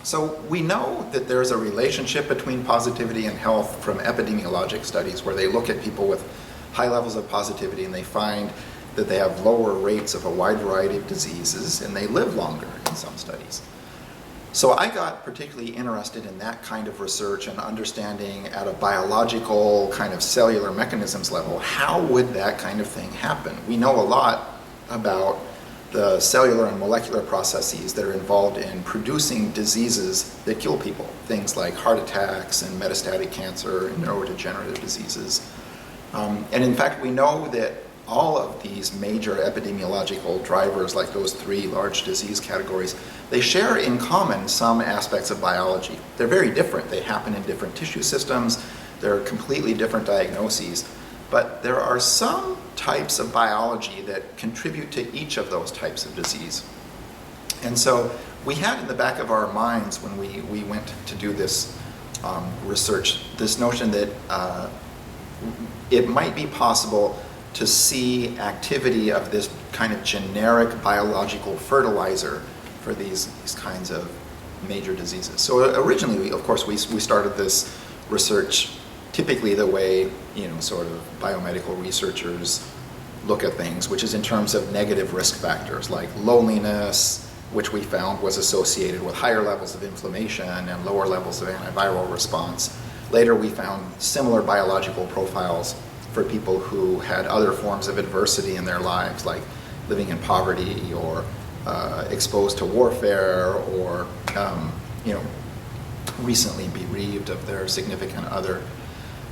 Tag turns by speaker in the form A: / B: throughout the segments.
A: So we know that there's a relationship between positivity and health from epidemiologic studies where they look at people with high levels of positivity and they find that they have lower rates of a wide variety of diseases and they live longer in some studies. So I got particularly interested in that kind of research and understanding at a biological kind of cellular mechanisms level, how would that kind of thing happen? We know a lot about the cellular and molecular processes that are involved in producing diseases that kill people, things like heart attacks and metastatic cancer and neurodegenerative diseases. And in fact, we know that all of these major epidemiological drivers, like those three large disease categories, they share in common some aspects of biology. They're very different. They happen in different tissue systems. They're completely different diagnoses. But there are some types of biology that contribute to each of those types of disease. And so we had in the back of our minds when we went to do this research, this notion that it might be possible to see activity of this kind of generic biological fertilizer for these kinds of major diseases. So originally, of course, we started this research typically the way, sort of biomedical researchers look at things, which is in terms of negative risk factors like loneliness, which we found was associated with higher levels of inflammation and lower levels of antiviral response. Later, we found similar biological profiles for people who had other forms of adversity in their lives, like living in poverty or exposed to warfare or recently bereaved of their significant other.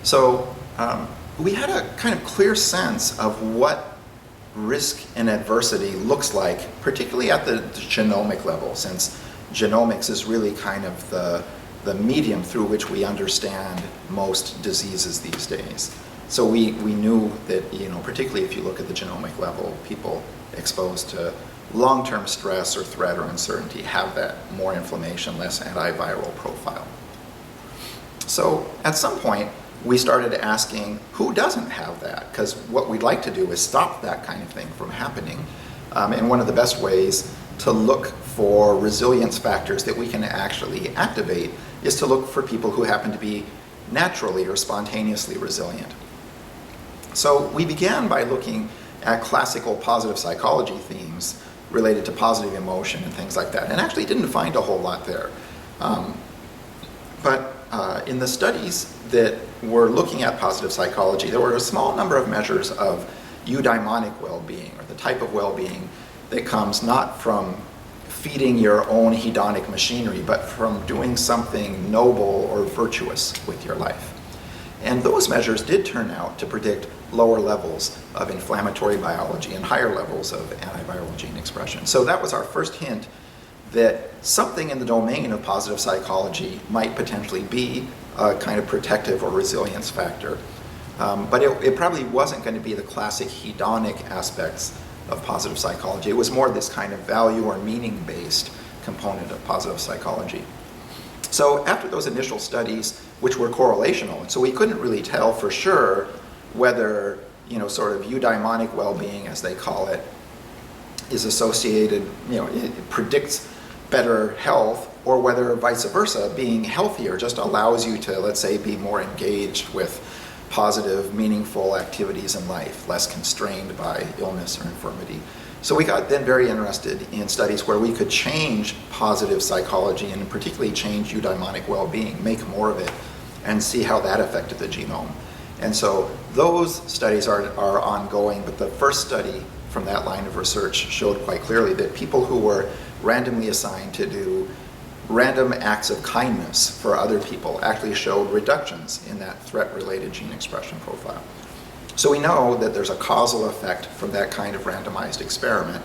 A: So we had a kind of clear sense of what risk and adversity looks like, particularly at the genomic level, since genomics is really kind of the medium through which we understand most diseases these days. So we knew that, particularly if you look at the genomic level, people exposed to long-term stress or threat or uncertainty have that more inflammation, less antiviral profile. So at some point, we started asking who doesn't have that? Because what we'd like to do is stop that kind of thing from happening. And one of the best ways to look for resilience factors that we can actually activate is to look for people who happen to be naturally or spontaneously resilient. So we began by looking at classical positive psychology themes related to positive emotion and things like that, and actually didn't find a whole lot there. But in the studies that were looking at positive psychology, there were a small number of measures of eudaimonic well-being, or the type of well-being that comes not from feeding your own hedonic machinery, but from doing something noble or virtuous with your life. And those measures did turn out to predict lower levels of inflammatory biology and higher levels of antiviral gene expression. So that was our first hint that something in the domain of positive psychology might potentially be a kind of protective or resilience factor. But it probably wasn't going to be the classic hedonic aspects of positive psychology. It was more this kind of value or meaning-based component of positive psychology. So after those initial studies, which were correlational, so we couldn't really tell for sure whether, sort of eudaimonic well-being, as they call it, is associated, it predicts better health, or whether vice versa, being healthier just allows you to, let's say, be more engaged with positive, meaningful activities in life, less constrained by illness or infirmity. So we got then very interested in studies where we could change positive psychology and particularly change eudaimonic well-being, make more of it, and see how that affected the genome. And so those studies are ongoing, but the first study from that line of research showed quite clearly that people who were randomly assigned to do random acts of kindness for other people actually showed reductions in that threat-related gene expression profile. So we know that there's a causal effect from that kind of randomized experiment.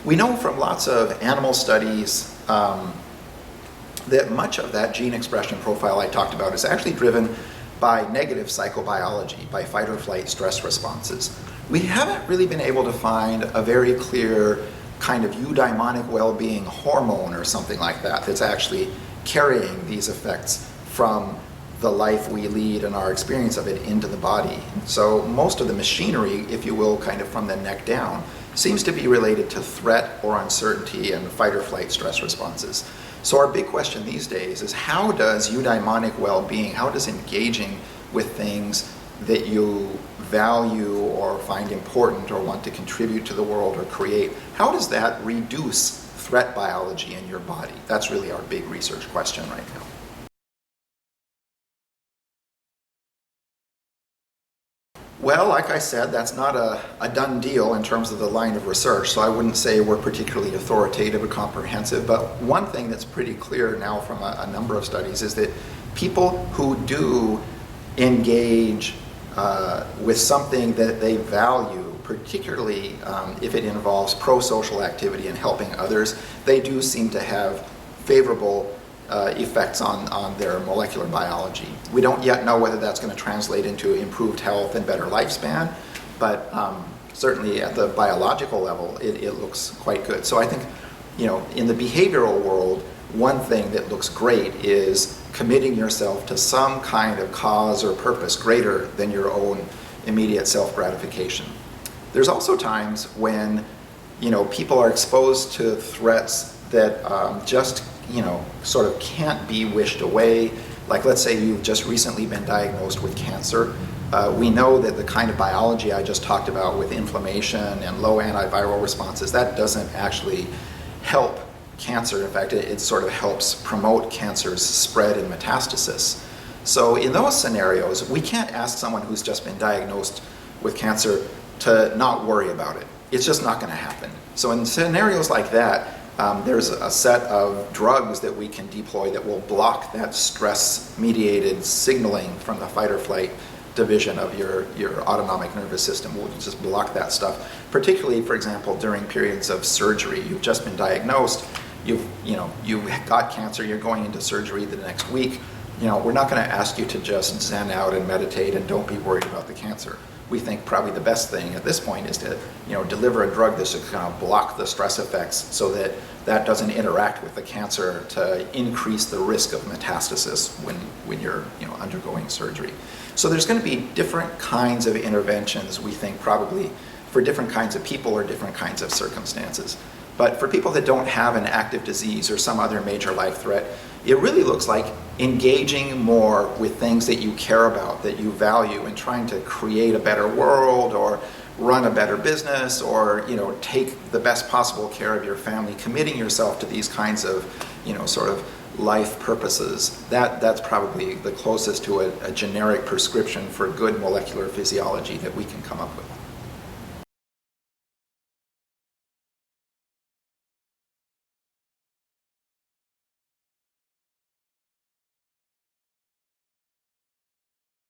A: We know from lots of animal studies that much of that gene expression profile I talked about is actually driven by negative psychobiology, by fight or flight stress responses. We haven't really been able to find a very clear kind of eudaimonic well-being hormone or something like that that's actually carrying these effects from the life we lead and our experience of it into the body. So most of the machinery, if you will, kind of from the neck down, seems to be related to threat or uncertainty and fight or flight stress responses. So our big question these days is, how does eudaimonic well-being, how does engaging with things that you value or find important or want to contribute to the world or create, how does that reduce threat biology in your body? That's really our big research question right now. Well, like I said, that's not a done deal in terms of the line of research, so I wouldn't say we're particularly authoritative or comprehensive, but one thing that's pretty clear now from a number of studies is that people who do engage with something that they value, particularly if it involves pro-social activity and helping others, they do seem to have favorable effects on their molecular biology. We don't yet know whether that's going to translate into improved health and better lifespan, but certainly at the biological level, it looks quite good. So I think, in the behavioral world, one thing that looks great is committing yourself to some kind of cause or purpose greater than your own immediate self-gratification. There's also times when, people are exposed to threats that just sort of can't be wished away. Like, let's say you've just recently been diagnosed with cancer. We know that the kind of biology I just talked about with inflammation and low antiviral responses, that doesn't actually help cancer. In fact, it sort of helps promote cancer's spread and metastasis. So in those scenarios, we can't ask someone who's just been diagnosed with cancer to not worry about it. It's just not going to happen. So in scenarios like that, there's a set of drugs that we can deploy that will block that stress-mediated signaling from the fight or flight division of your autonomic nervous system. We'll just block that stuff. Particularly, for example, during periods of surgery. You've just been diagnosed, you've got cancer, you're going into surgery the next week. We're not going to ask you to just zen out and meditate and don't be worried about the cancer. We think probably the best thing at this point is to deliver a drug that's going to block the stress effects so that that doesn't interact with the cancer to increase the risk of metastasis when you're undergoing surgery. So there's going to be different kinds of interventions, we think, probably for different kinds of people or different kinds of circumstances. But for people that don't have an active disease or some other major life threat, it really looks like engaging more with things that you care about, that you value, and trying to create a better world or run a better business or take the best possible care of your family, committing yourself to these kinds of sort of life purposes. That's probably the closest to a generic prescription for good molecular physiology that we can come up with.